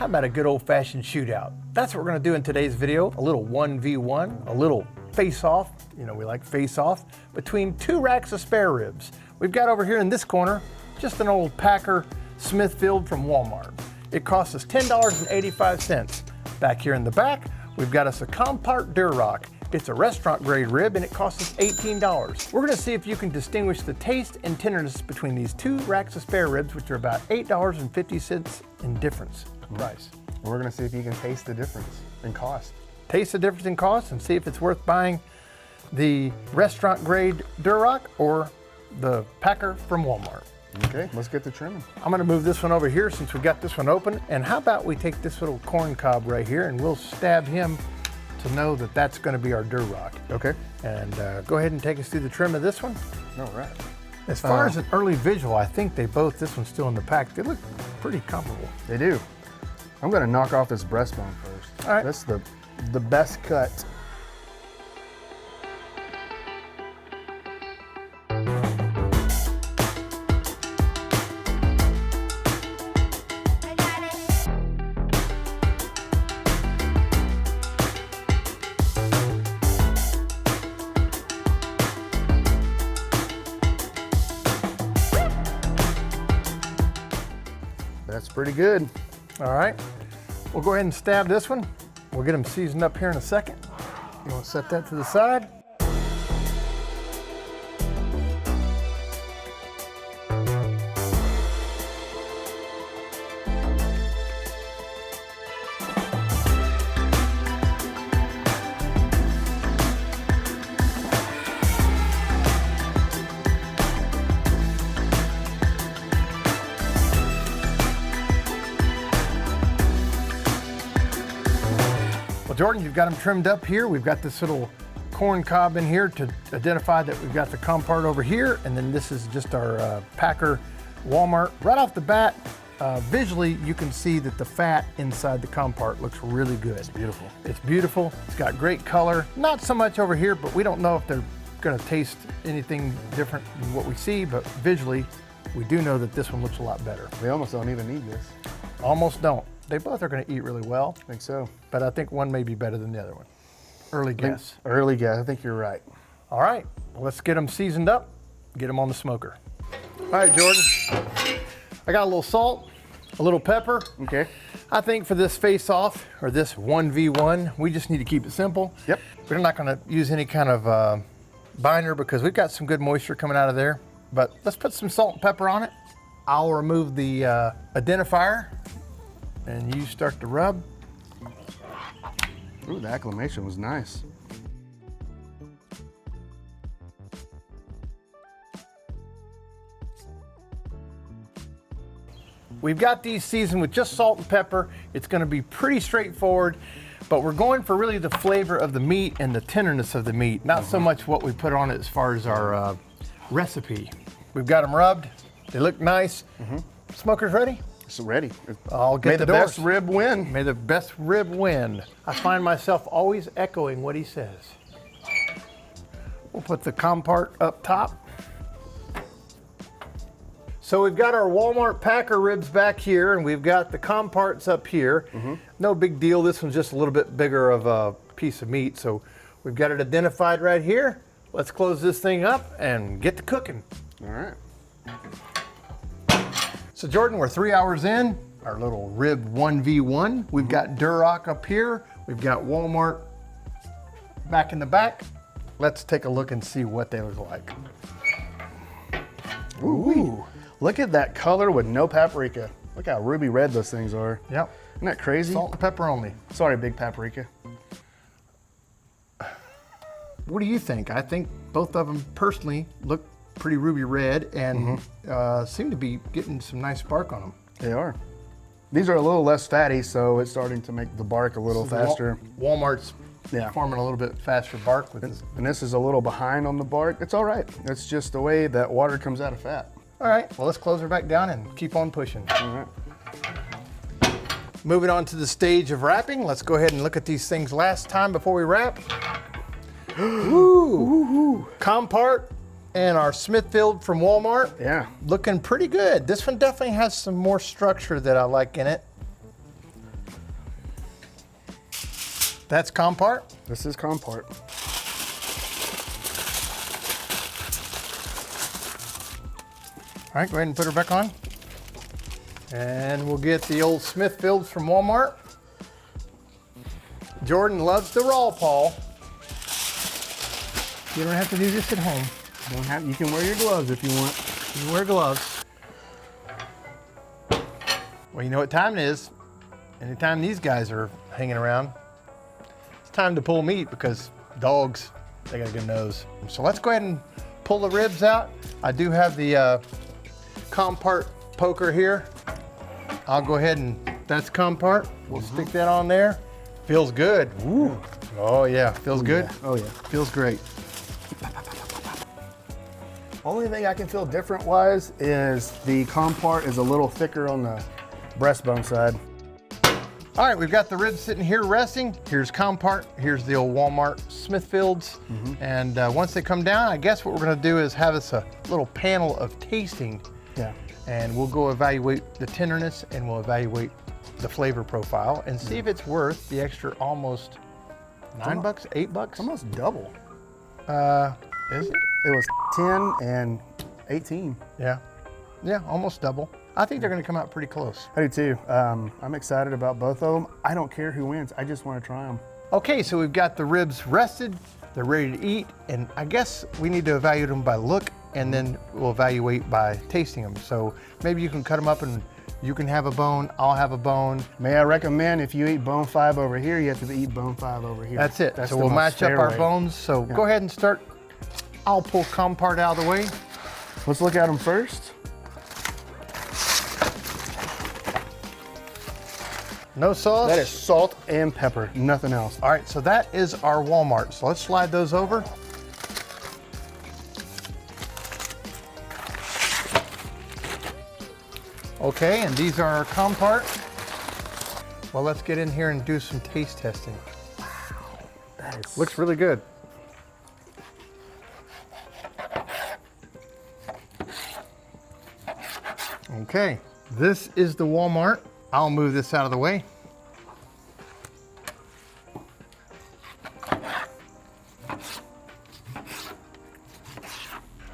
How about a good old-fashioned shootout? That's what we're going to do in today's video. A little 1v1, a little face-off, you know we like face-off, between two racks of spare ribs. We've got over here in this corner just an old Packer Smithfield from Walmart. It costs us $10.85. Back here in the back, we've got us a Compart Duroc. It's a restaurant grade rib and it costs us $18. We're gonna see if you can distinguish the taste and tenderness between these two racks of spare ribs, which are about $8.50 in difference in price. We're gonna see if you can taste the difference in cost. Taste the difference in cost and see if it's worth buying the restaurant grade Duroc or the Packer from Walmart. Okay, let's get the trimming. I'm gonna move this one over here since we got this one open. And how about we take this little corn cob right here and we'll stab him to know that that's gonna be our Duroc. Okay. And go ahead and take us through the trim of this one. All right. As far as an early visual, I think this one's still in the pack. They look pretty comparable. They do. I'm gonna knock off this breastbone first. All right. That's the best cut. That's pretty good. All right, we'll go ahead and stab this one. We'll get them seasoned up here in a second. You want to set that to the side? Well, Jordan, you've got them trimmed up here. We've got this little corn cob in here to identify that we've got the Compart over here, and then this is just our Packer Walmart. Right off the bat, visually, you can see that the fat inside the Compart looks really good. It's beautiful. It's beautiful. It's got great color. Not so much over here, but we don't know if they're gonna taste anything different than what we see, but visually, we do know that this one looks a lot better. We almost don't even need this. Almost don't. They both are gonna eat really well. I think so. But I think one may be better than the other one. Early guess. Early guess, I think you're right. All right, well, let's get them seasoned up, get them on the smoker. All right, Jordan, I got a little salt, a little pepper. Okay. I think for this face-off, or this 1v1, we just need to keep it simple. Yep. We're not gonna use any kind of binder because we've got some good moisture coming out of there, but let's put some salt and pepper on it. I'll remove the identifier, and you start to rub. Ooh, the acclimation was nice. We've got these seasoned with just salt and pepper. It's gonna be pretty straightforward, but we're going for really the flavor of the meat and the tenderness of the meat, not so much what we put on it as far as our recipe. We've got them rubbed. They look nice. Smoker's ready? It's ready. I'll get May the the doors. best rib win. May the best rib win. I find myself always echoing what he says. We'll put the Compart up top. So we've got our Walmart Packer ribs back here, and we've got the Comparts up here. No big deal. This one's just a little bit bigger of a piece of meat. So we've got it identified right here. Let's close this thing up and get to cooking. All right. So Jordan, we're 3 hours in, our little rib 1v1. We've got Duroc up here. We've got Walmart back in the back. Let's take a look and see what they look like. Ooh, look at that color with no paprika. Look how ruby red those things are. Yep. Isn't that crazy? Salt and pepper only. Sorry, big paprika. What do you think? I think both of them personally look pretty ruby red and seem to be getting some nice bark on them. They are. These are a little less fatty, so it's starting to make the bark a little faster. Walmart's Yeah. forming a little bit faster bark with this. And this is a little behind on the bark. It's all right. It's just the way that water comes out of fat. All right, well, let's close her back down and keep on pushing. All right. Moving on to the stage of wrapping. Let's go ahead and look at these things last time before we wrap. Ooh. Compart and our Smithfield from Walmart. Yeah. Looking pretty good. This one definitely has some more structure that I like in it. That's Compart. This is Compart. All right, go ahead and put her back on. And we'll get the old Smithfields from Walmart. Jordan loves the raw paw. You don't have to do this at home. You can wear your gloves if you want. You wear gloves. Well, you know what time it is. Anytime these guys are hanging around, it's time to pull meat because dogs, they got a good nose. So let's go ahead and pull the ribs out. I do have the Compart poker here. I'll go ahead and, that's Compart. We'll stick that on there. Feels good. Ooh. Oh yeah, feels good. Yeah. Oh yeah. Feels great. Only thing I can feel different wise is the Compart is a little thicker on the breastbone side. All right, we've got the ribs sitting here resting. Here's Compart, here's the old Walmart Smithfields. And once they come down, I guess what we're gonna do is have us a little panel of tasting. Yeah. And we'll go evaluate the tenderness and we'll evaluate the flavor profile and see if it's worth the extra almost $9, $8. Almost double. Is it? It was 10 and 18. Yeah, almost double. I think they're gonna come out pretty close. I do too. I'm excited about both of them. I don't care who wins. I just want to try them. Okay, so we've got the ribs rested. They're ready to eat. And I guess we need to evaluate them by look and then we'll evaluate by tasting them. So maybe you can cut them up and you can have a bone, I'll have a bone. May I recommend if you eat bone 5 over here, you have to eat bone 5 over here. That's it. That's so the we'll most match up fair our way. bones. So go ahead and start. I'll pull Compart out of the way. Let's look at them first. No sauce. That is salt and pepper, nothing else. All right, so that is our Walmart. So let's slide those over. Okay, and these are our Compart. Well, let's get in here and do some taste testing. That is, Looks really good. Okay, this is the Walmart. I'll move this out of the way.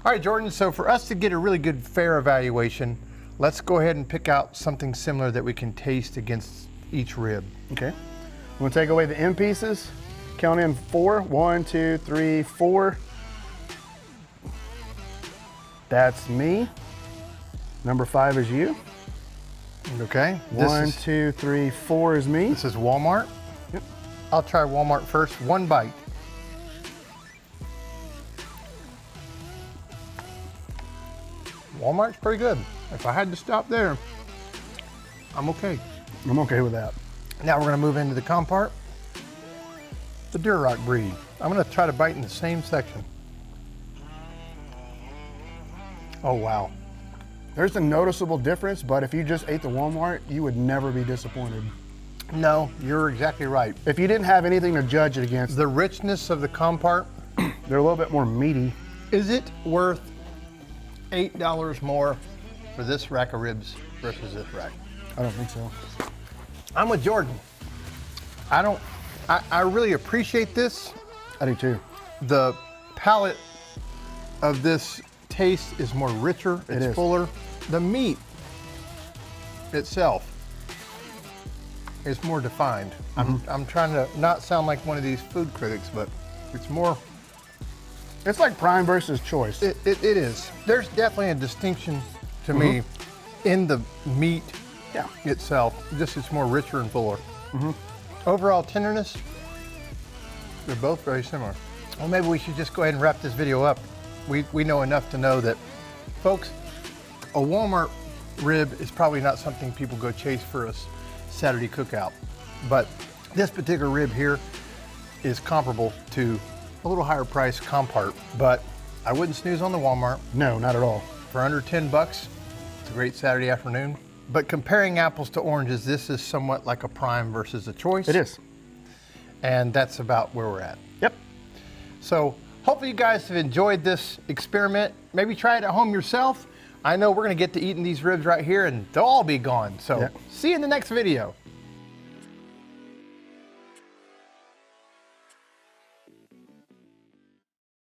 All right, Jordan, so for us to get a really good fair evaluation, let's go ahead and pick out something similar that we can taste against each rib. okay. I'm gonna take away the end pieces. Count in 4. 1, 2, 3, 4. That's me. Number 5 is you. Okay. 1, 2, 3, 4 is me. This is Walmart. Yep. I'll try Walmart first. One bite. Walmart's pretty good. If I had to stop there, I'm okay. I'm okay with that. Now we're gonna move into the Compart, the Duroc breed. I'm gonna try to bite in the same section. Oh, wow. There's a noticeable difference, but if you just ate the Walmart, you would never be disappointed. No, you're exactly right. If you didn't have anything to judge it against, The richness of the Compart, they're a little bit more meaty. is it worth $8 more for this rack of ribs versus this rack? I don't think so. I'm with Jordan. I really appreciate this. I do too. The palate of this taste is more richer, It it's is. fuller. The meat itself is more defined. I'm trying to not sound like one of these food critics, but it's more, It's like prime versus choice. it is. There's definitely a distinction to me in the meat Yeah. itself. Just it's more richer and fuller. Overall tenderness, they're both very similar. Well, maybe we should just go ahead and wrap this video up. We know enough to know that, folks, a Walmart rib is probably not something people go chase for a Saturday cookout. But this particular rib here is comparable to a little higher price Compart, but I wouldn't snooze on the Walmart. No, not at all. For under $10, it's a great Saturday afternoon. But comparing apples to oranges, this is somewhat like a prime versus a choice. It is. And that's about where we're at. Yep. So hopefully you guys have enjoyed this experiment. Maybe try it at home yourself. I know we're gonna get to eating these ribs right here and they'll all be gone. So Yeah. see you in the next video.